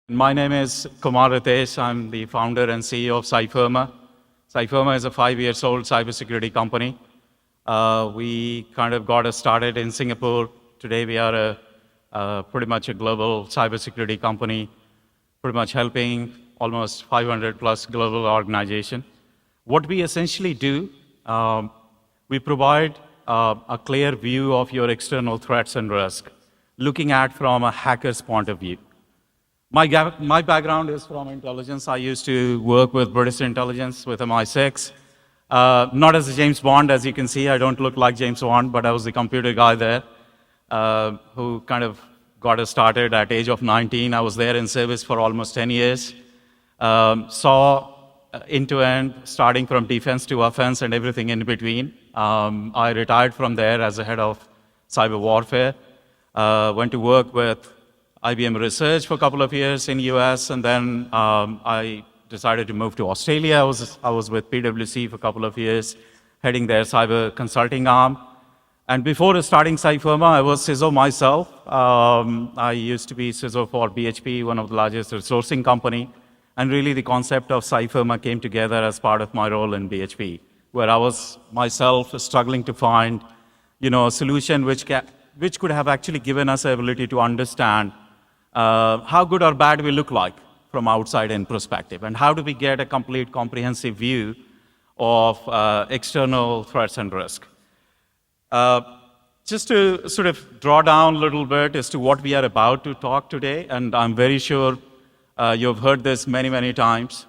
My name is Kumar Ritesh. I'm the founder and CEO of c0c0n. c0c0n is a 5-year-old cybersecurity company. We kind of got us started in Singapore. Today we are pretty much a global cybersecurity company, pretty much helping almost 500 plus global organizations. What we essentially do, we provide a clear view of your external threats and risk, looking at from a hacker's point of view. My background is from intelligence. I used to work with British intelligence with MI6. Not as a James Bond, as you can see. I don't look like James Bond, but I was the computer guy there who kind of got us started at age of 19. I was there in service for almost 10 years. Saw end-to-end, starting from defense to offense and everything in between. I retired from there as a head of cyber warfare. Went to work with IBM Research for a couple of years in US, and then I decided to move to Australia. I was with PwC for a couple of years, heading their cyber consulting arm. And before starting c0c0n, I was CISO myself. I used to be CISO for BHP, one of the largest resourcing company. And really the concept of c0c0n came together as part of my role in BHP, where I was myself struggling to find a solution which could have actually given us the ability to understand how good or bad we look like from outside in perspective, and how do we get a complete comprehensive view of external threats and risk. Just to sort of draw down a little bit as to what we are about to talk today, and I'm very sure you've heard this many, many times.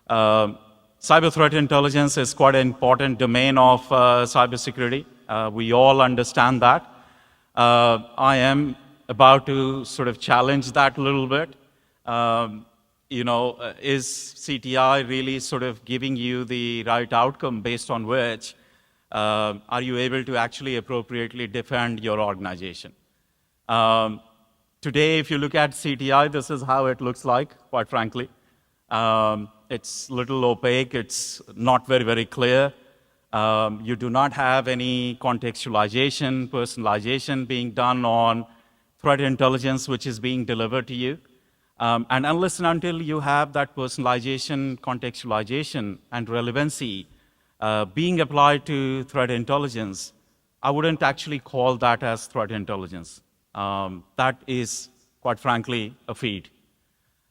Cyber threat intelligence is quite an important domain of cybersecurity. We all understand that. I am about to sort of challenge that a little bit. Is CTI really sort of giving you the right outcome based on which are you able to actually appropriately defend your organization? Today, if you look at CTI, this is how it looks like, quite frankly. It's a little opaque. It's not very, very clear. You do not have any contextualization, personalization being done on threat intelligence which is being delivered to you. And unless and until you have that personalization, contextualization, and relevancy being applied to threat intelligence, I wouldn't actually call that as threat intelligence. That is, quite frankly, a feed.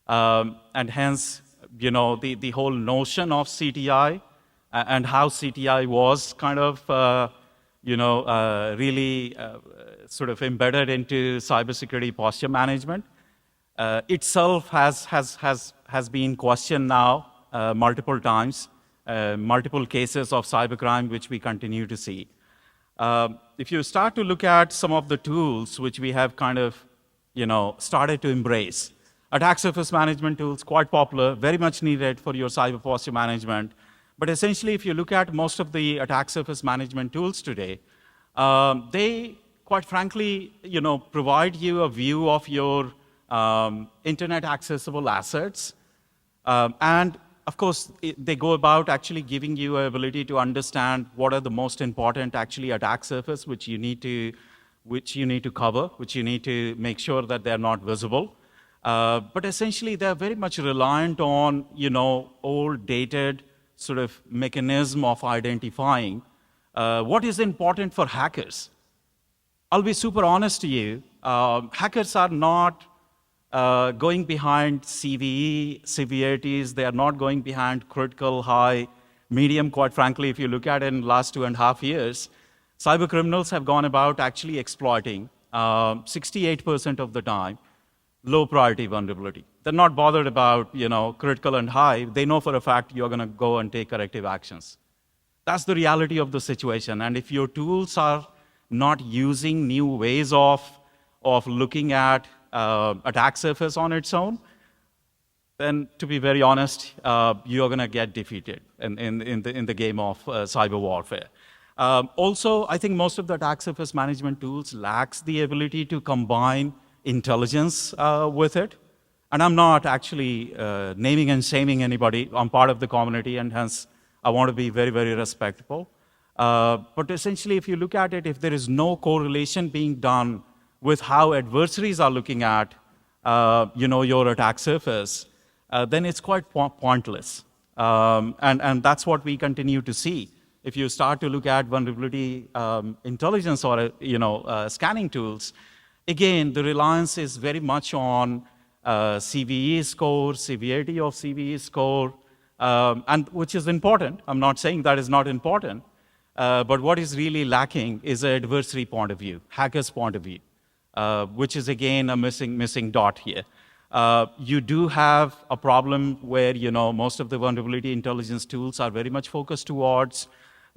And hence, the whole notion of CTI and how CTI was kind of, really sort of embedded into cybersecurity posture management itself has been questioned now multiple times, multiple cases of cybercrime which we continue to see. If you start to look at some of the tools which we have kind of, started to embrace, attack surface management tools, quite popular, very much needed for your cyber posture management. But essentially, if you look at most of the attack surface management tools today, they, quite frankly, provide you a view of your internet accessible assets. And of course, they go about actually giving you an ability to understand what are the most important actually attack surface which you need to cover, which you need to make sure that they're not visible. But essentially, they're very much reliant on, old dated sort of mechanism of identifying what is important for hackers. I'll be super honest to you. Hackers are not going behind CVE severities. They are not going behind critical, high, medium. Quite frankly, if you look at it in the last 2.5 years, cyber criminals have gone about actually exploiting 68% of the time low priority vulnerability. They're not bothered about critical and high. They know for a fact you're going to go and take corrective actions. That's the reality of the situation. And if your tools are not using new ways of looking at attack surface on its own, then to be very honest, you're going to get defeated in the game of cyber warfare. Also, I think most of the attack surface management tools lacks the ability to combine intelligence with it. And I'm not actually naming and shaming anybody. I'm part of the community, and hence I want to be very, very respectful. But essentially, if you look at it, if there is no correlation being done with how adversaries are looking at your attack surface, then it's quite pointless. And that's what we continue to see. If you start to look at vulnerability intelligence or scanning tools, again, the reliance is very much on CVE score, severity of CVE score, and which is important. I'm not saying that is not important, but what is really lacking is an adversary point of view, hacker's point of view, which is again a missing dot here. You do have a problem where most of the vulnerability intelligence tools are very much focused towards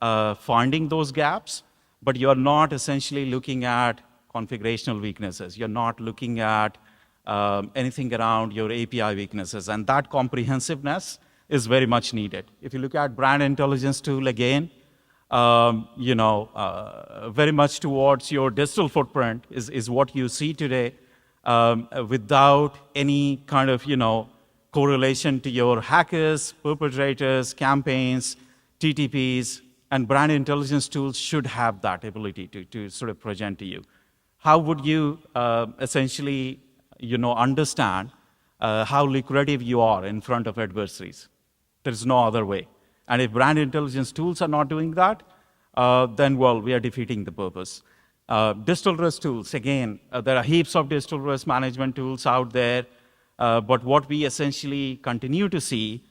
finding those gaps, but you're not essentially looking at configurational weaknesses. You're not looking at anything around your API weaknesses, and that comprehensiveness is very much needed. If you look at brand intelligence tool again, very much towards your digital footprint is what you see today, without any kind of correlation to your hackers, perpetrators, campaigns, TTPs, and brand intelligence tools should have that ability to sort of present to you. How would you essentially understand how lucrative you are in front of adversaries? There's no other way. And if brand intelligence tools are not doing that, then, well, we are defeating the purpose. Digital risk tools, again, there are heaps of digital risk management tools out there, but what we essentially continue to see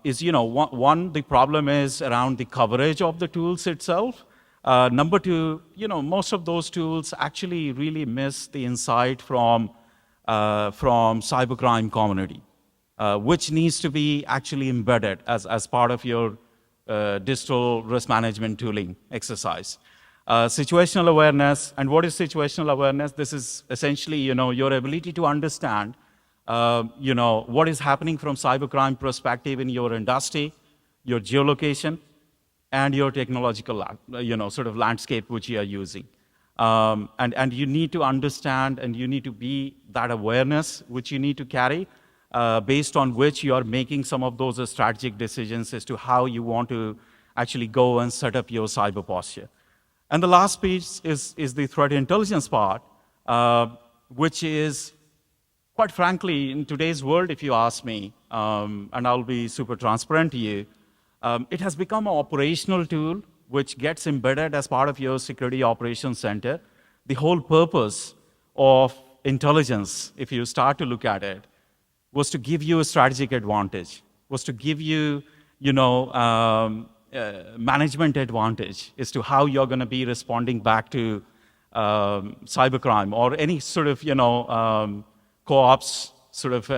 is, one, the problem is around the coverage of the tools itself. Number two, most of those tools actually really miss the insight from cybercrime community, which needs to be actually embedded as part of your digital risk management tooling exercise. Situational awareness, and what is situational awareness? This is essentially, your ability to understand, what is happening from cybercrime perspective in your industry, your geolocation, and your technological, sort of landscape which you are using. And you need to understand, and you need to be that awareness which you need to carry, based on which you are making some of those strategic decisions as to how you want to actually go and set up your cyber posture. And the last piece is the threat intelligence part, which is, quite frankly, in today's world, if you ask me, and I'll be super transparent to you, it has become an operational tool which gets embedded as part of your security operations center. The whole purpose of intelligence, if you start to look at it, was to give you a strategic advantage, was to give you, management advantage as to how you're going to be responding back to cybercrime or any sort of, co-ops sort of,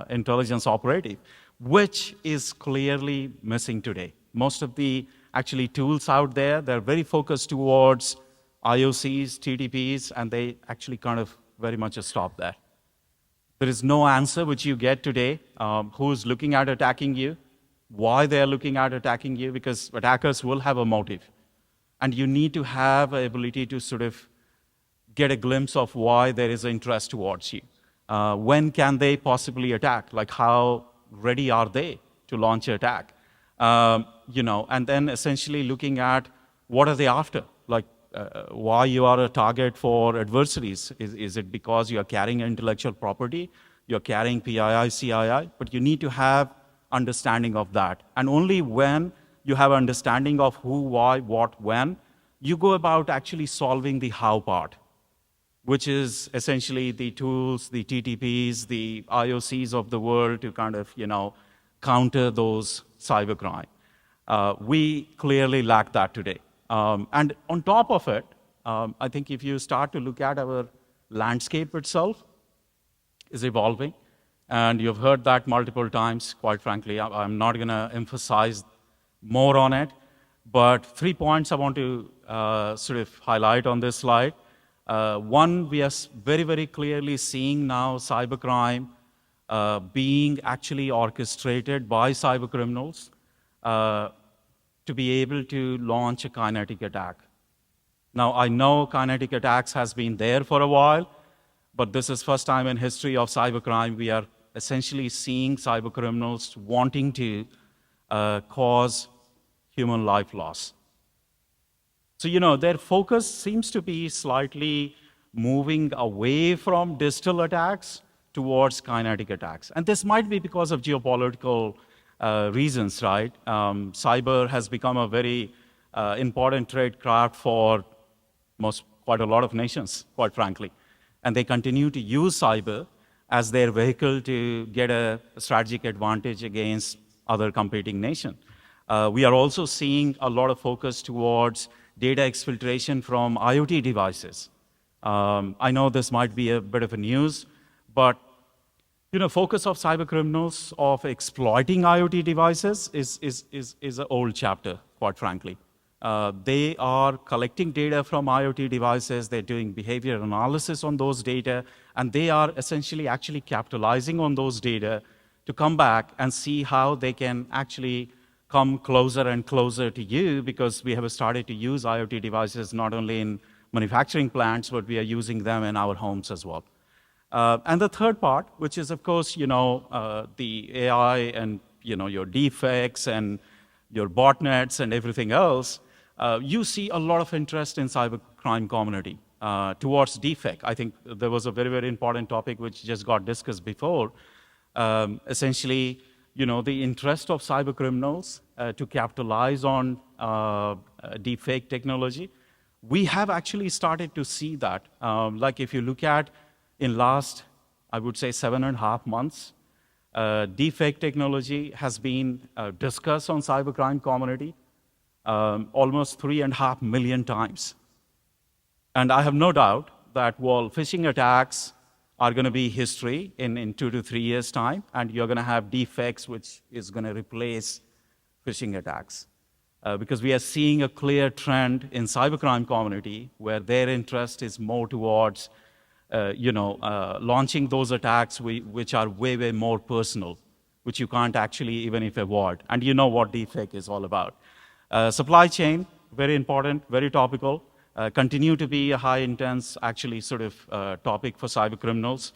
intelligence operative, which is clearly missing today. Most of the actually tools out there, they're very focused towards IOCs, TTPs, and they actually kind of very much stop there. There is no answer which you get today, who's looking at attacking you, why they're looking at attacking you, because attackers will have a motive. And you need to have an ability to sort of get a glimpse of why there is interest towards you. When can they possibly attack? Like, how ready are they to launch an attack? And then essentially looking at what are they after? Like, why you are a target for adversaries. Is it because you are carrying intellectual property? You're carrying PII, CII? But you need to have understanding of that. And only when you have understanding of who, why, what, when, you go about actually solving the how part, which is essentially the tools, the TTPs, the IOCs of the world to kind of, counter those cybercrime. We clearly lack that today. And on top of it, I think if you start to look at our landscape itself, is evolving. And you've heard that multiple times, quite frankly. I'm not going to emphasize more on it. But 3 points I want to sort of highlight on this slide. One, we are very, very clearly seeing now cybercrime being actually orchestrated by cybercriminals to be able to launch a kinetic attack. Now, I know kinetic attacks has been there for a while, but this is first time in history of cybercrime we are essentially seeing cybercriminals wanting to cause human life loss. So, their focus seems to be slightly moving away from digital attacks towards kinetic attacks. And this might be because of geopolitical reasons, right? Cyber has become a very important tradecraft for quite a lot of nations, quite frankly. And they continue to use cyber as their vehicle to get a strategic advantage against other competing nations. We are also seeing a lot of focus towards data exfiltration from IoT devices. I know this might be a bit of a news, but focus of cyber criminals of exploiting IoT devices is an old chapter, quite frankly. They are collecting data from IoT devices, they're doing behavior analysis on those data, and they are essentially actually capitalizing on those data to come back and see how they can actually come closer and closer to you, because we have started to use IoT devices not only in manufacturing plants, but we are using them in our homes as well. And the third part, which is, of course, the AI and your defects and your botnets and everything else, you see a lot of interest in cybercrime community towards defect. I think there was a very, very important topic which just got discussed before. Essentially, the interest of cyber criminals to capitalize on deepfake technology. We have actually started to see that. Like if you look at in last, I would say 7.5 months, deepfake technology has been discussed on cybercrime community almost 3.5 million times. And I have no doubt that while phishing attacks are going to be history in 2 to 3 years' time, and you're going to have defects which is going to replace phishing attacks. Because we are seeing a clear trend in cybercrime community where their interest is more towards launching those attacks which are way, way more personal, which you can't actually even if avoid. And you know what deepfake is all about. Supply chain, very important, very topical. Continue to be a high intense, actually, sort of topic for cyber criminals.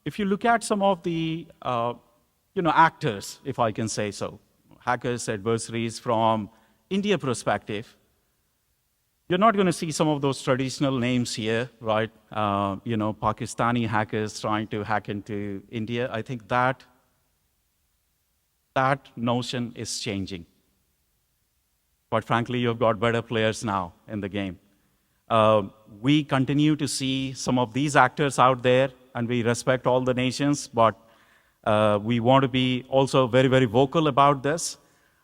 If you look at some of the, actors, if I can say so, hackers, adversaries from India perspective, you're not going to see some of those traditional names here, right? Pakistani hackers trying to hack into India. I think that notion is changing. Quite frankly, you've got better players now in the game. We continue to see some of these actors out there, and we respect all the nations, but we want to be also very, very vocal about this,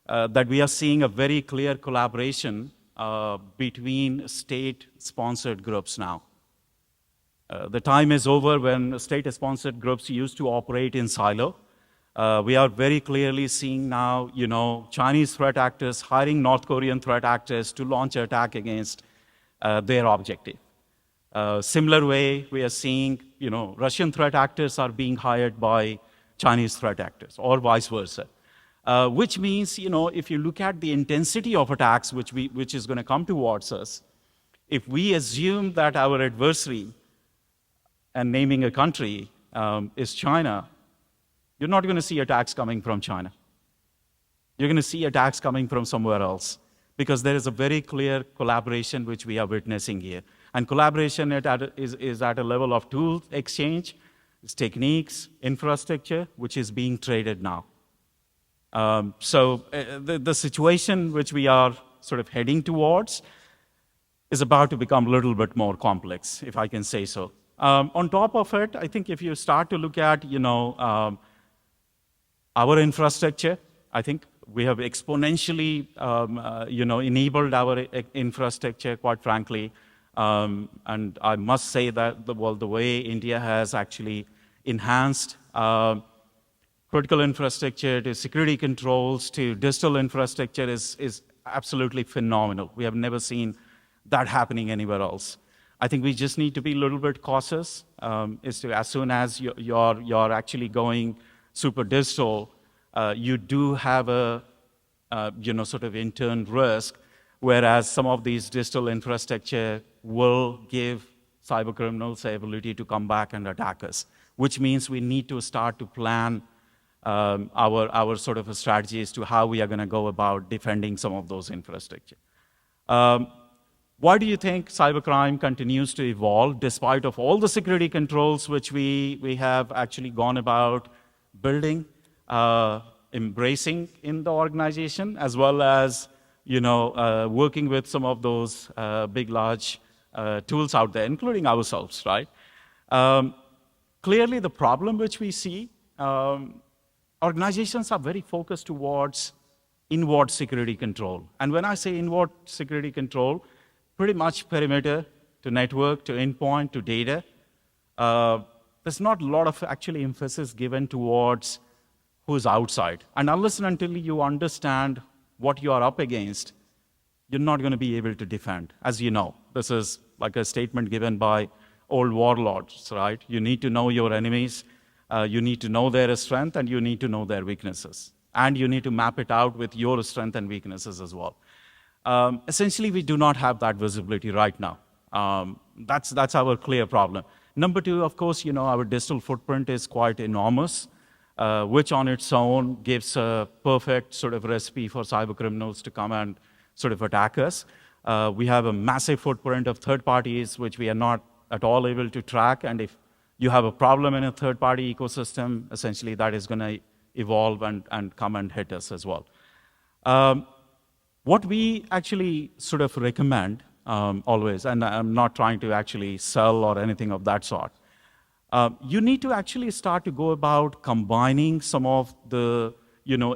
that we are seeing a very clear collaboration between state-sponsored groups now. The time is over when state-sponsored groups used to operate in silo. We are very clearly seeing now, Chinese threat actors hiring North Korean threat actors to launch an attack against their objective. Similar way, we are seeing, Russian threat actors are being hired by Chinese threat actors, or vice versa. Which means, if you look at the intensity of attacks which is going to come towards us, if we assume that our adversary, and naming a country, is China, you're not going to see attacks coming from China. You're going to see attacks coming from somewhere else, because there is a very clear collaboration which we are witnessing here. And collaboration is at a level of tool exchange, it's techniques, infrastructure, which is being traded now. So the situation which we are sort of heading towards is about to become a little bit more complex, if I can say so. On top of it, I think if you start to look at, our infrastructure, I think we have exponentially, enabled our infrastructure, quite frankly. And I must say that the way India has actually enhanced critical infrastructure to security controls to digital infrastructure is absolutely phenomenal. We have never seen that happening anywhere else. I think we just need to be a little bit cautious as soon as you're actually going super digital, you do have a sort of intern risk, whereas some of these digital infrastructure will give cyber criminals the ability to come back and attack us, which means we need to start to plan our sort of a strategy as to how we are going to go about defending some of those infrastructure. Why do you think cybercrime continues to evolve despite of all the security controls which we have actually gone about building, embracing in the organization, as well as working with some of those big, large tools out there, including ourselves, right? Clearly, the problem which we see, organizations are very focused towards inward security control. And when I say inward security control, pretty much perimeter to network, to endpoint, to data. There's not a lot of actually emphasis given towards who's outside. And unless and until you understand what you are up against, you're not going to be able to defend. As you know, this is like a statement given by old warlords, right? You need to know your enemies, you need to know their strength, and you need to know their weaknesses. And you need to map it out with your strength and weaknesses as well. Essentially, we do not have that visibility right now. That's our clear problem. Number two, of course, our digital footprint is quite enormous, which on its own gives a perfect sort of recipe for cyber criminals to come and sort of attack us. We have a massive footprint of third parties, which we are not at all able to track. And if you have a problem in a third-party ecosystem, essentially that is going to evolve and come and hit us as well. What we actually sort of recommend always, and I'm not trying to actually sell or anything of that sort, you need to actually start to go about combining some of the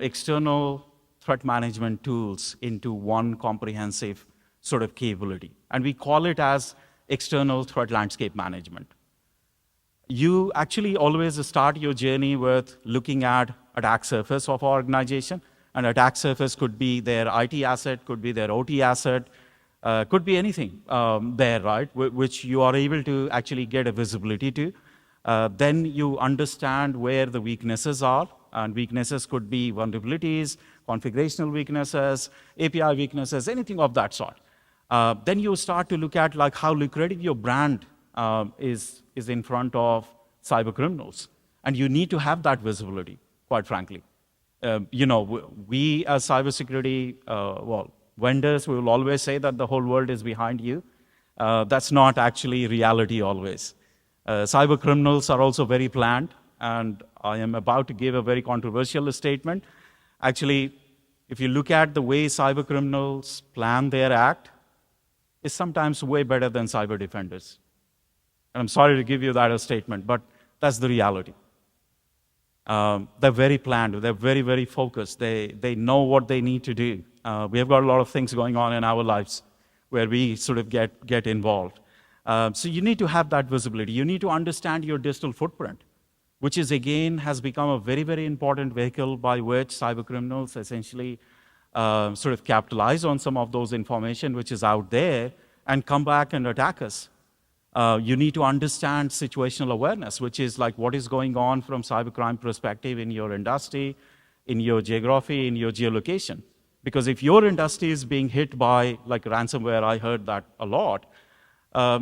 external threat management tools into one comprehensive sort of capability. And we call it as external threat landscape management. You actually always start your journey with looking at attack surface of our organization. An attack surface could be their IT asset, could be their OT asset, could be anything there, right, which you are able to actually get a visibility to. Then you understand where the weaknesses are, and weaknesses could be vulnerabilities, configurational weaknesses, API weaknesses, anything of that sort. Then you start to look at like how lucrative your brand is in front of cyber criminals. And you need to have that visibility, quite frankly. We as cybersecurity vendors, we will always say that the whole world is behind you. That's not actually reality always. Cyber criminals are also very planned, and I am about to give a very controversial statement. Actually, if you look at the way cyber criminals plan their act, it's sometimes way better than cyber defenders. And I'm sorry to give you that as a statement, but that's the reality. They're very planned. They're very, very focused. They know what they need to do. We have got a lot of things going on in our lives where we sort of get involved. So you need to have that visibility. You need to understand your digital footprint, which is, again, has become a very, very important vehicle by which cyber criminals essentially sort of capitalize on some of those information which is out there and come back and attack us. You need to understand situational awareness, which is like what is going on from cybercrime perspective in your industry, in your geography, in your geolocation. Because if your industry is being hit by like ransomware, I heard that a lot,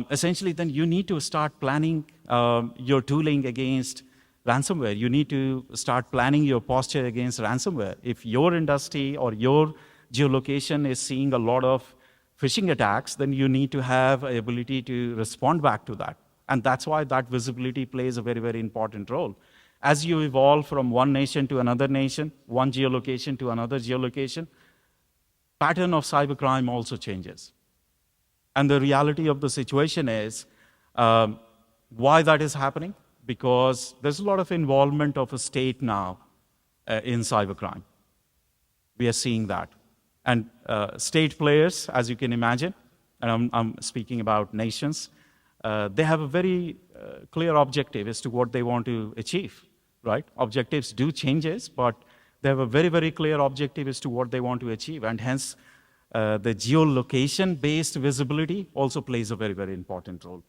essentially then you need to start planning your tooling against ransomware. You need to start planning your posture against ransomware. If your industry or your geolocation is seeing a lot of phishing attacks, then you need to have an ability to respond back to that. And that's why that visibility plays a very, very important role. As you evolve from one nation to another nation, one geolocation to another geolocation, pattern of cybercrime also changes. And the reality of the situation is, why that is happening? Because there's a lot of involvement of a state now in cybercrime. We are seeing that. And state players, as you can imagine, and I'm speaking about nations, they have a very clear objective as to what they want to achieve, right? Objectives do changes, but they have a very, very clear objective as to what they want to achieve. And hence, the geolocation-based visibility also plays a very, very important role.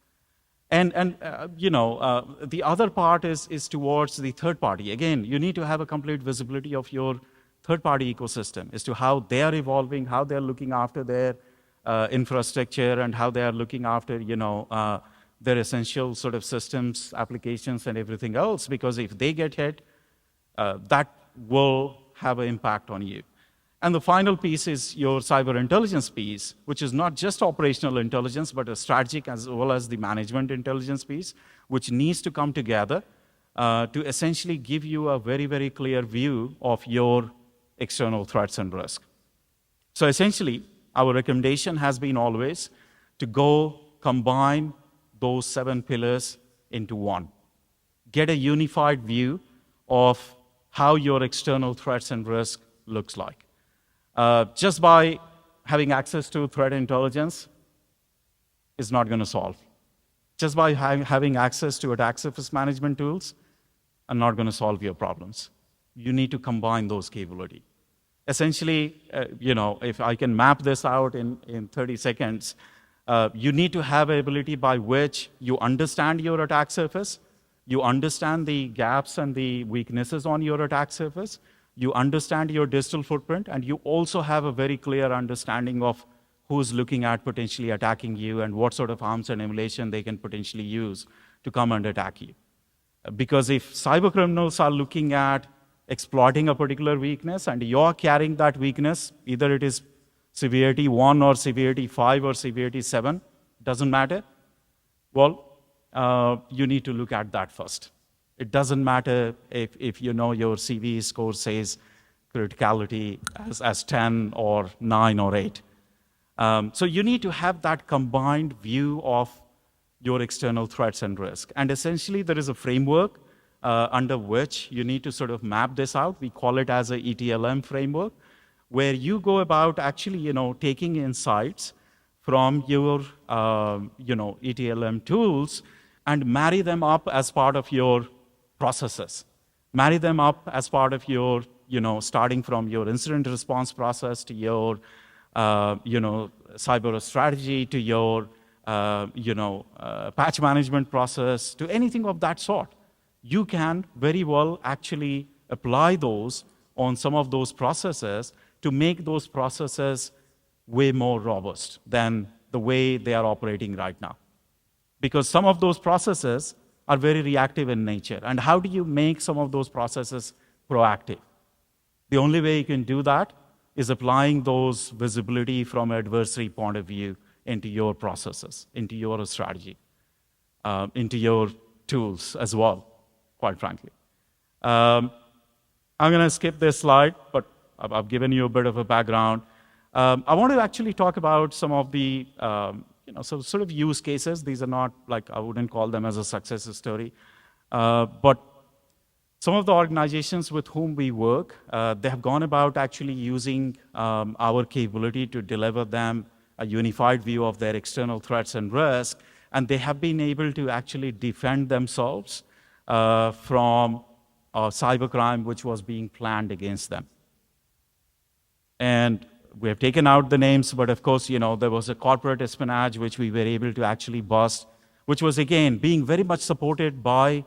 And the other part is towards the third party. Again, you need to have a complete visibility of your third-party ecosystem as to how they are evolving, how they're looking after their infrastructure, and how they are looking after, their essential sort of systems, applications, and everything else. Because if they get hit, that will have an impact on you. And the final piece is your cyber intelligence piece, which is not just operational intelligence, but a strategic as well as the management intelligence piece, which needs to come together to essentially give you a very, very clear view of your external threats and risk. So essentially, our recommendation has been always to go combine those 7 pillars into one. Get a unified view of how your external threats and risk looks like. Just by having access to threat intelligence is not going to solve. Just by having access to attack surface management tools are not going to solve your problems. You need to combine those capabilities. Essentially, if I can map this out in 30 seconds, you need to have an ability by which you understand your attack surface, you understand the gaps and the weaknesses on your attack surface, you understand your digital footprint, and you also have a very clear understanding of who's looking at potentially attacking you and what sort of arms and emulation they can potentially use to come and attack you. Because if cyber criminals are looking at exploiting a particular weakness and you're carrying that weakness, either it is severity 1 or severity 5 or severity 7, doesn't matter, well, you need to look at that first. It doesn't matter if your CV score says criticality as 10 or 9 or 8. So you need to have that combined view of your external threats and risk. And essentially, there is a framework under which you need to sort of map this out. We call it as a ETLM framework, where you go about actually, taking insights from your, ETLM tools and marry them up as part of your processes. Marry them up as part of your, starting from your incident response process to your, cyber strategy to your, patch management process to anything of that sort. You can very well actually apply those on some of those processes to make those processes way more robust than the way they are operating right now. Because some of those processes are very reactive in nature. And how do you make some of those processes proactive? The only way you can do that is applying those visibility from an adversary point of view into your processes, into your strategy, into your tools as well, quite frankly. I'm going to skip this slide, but I've given you a bit of a background. I want to actually talk about some of the sort of use cases. These are not I wouldn't call them as a success story, but some of the organizations with whom we work, they have gone about actually using our capability to deliver them a unified view of their external threats and risk, and they have been able to actually defend themselves from cybercrime which was being planned against them. And we have taken out the names, but of course, there was a corporate espionage which we were able to actually bust, which was, again, being very much supported by,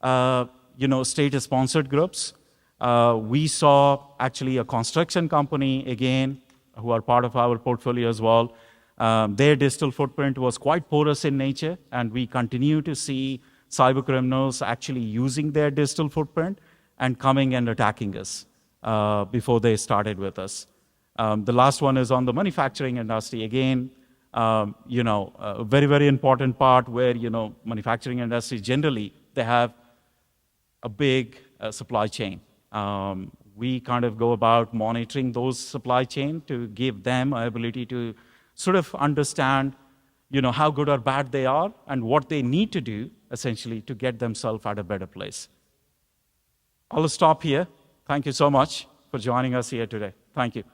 state-sponsored groups. We saw actually a construction company, again, who are part of our portfolio as well. Their digital footprint was quite porous in nature, and we continue to see cyber criminals actually using their digital footprint and coming and attacking us before they started with us. The last one is on the manufacturing industry. Again, a very, very important part where, manufacturing industry generally, they have a big supply chain. We kind of go about monitoring those supply chain to give them an ability to sort of understand, how good or bad they are and what they need to do, essentially, to get themselves at a better place. I'll stop here. Thank you so much for joining us here today. Thank you.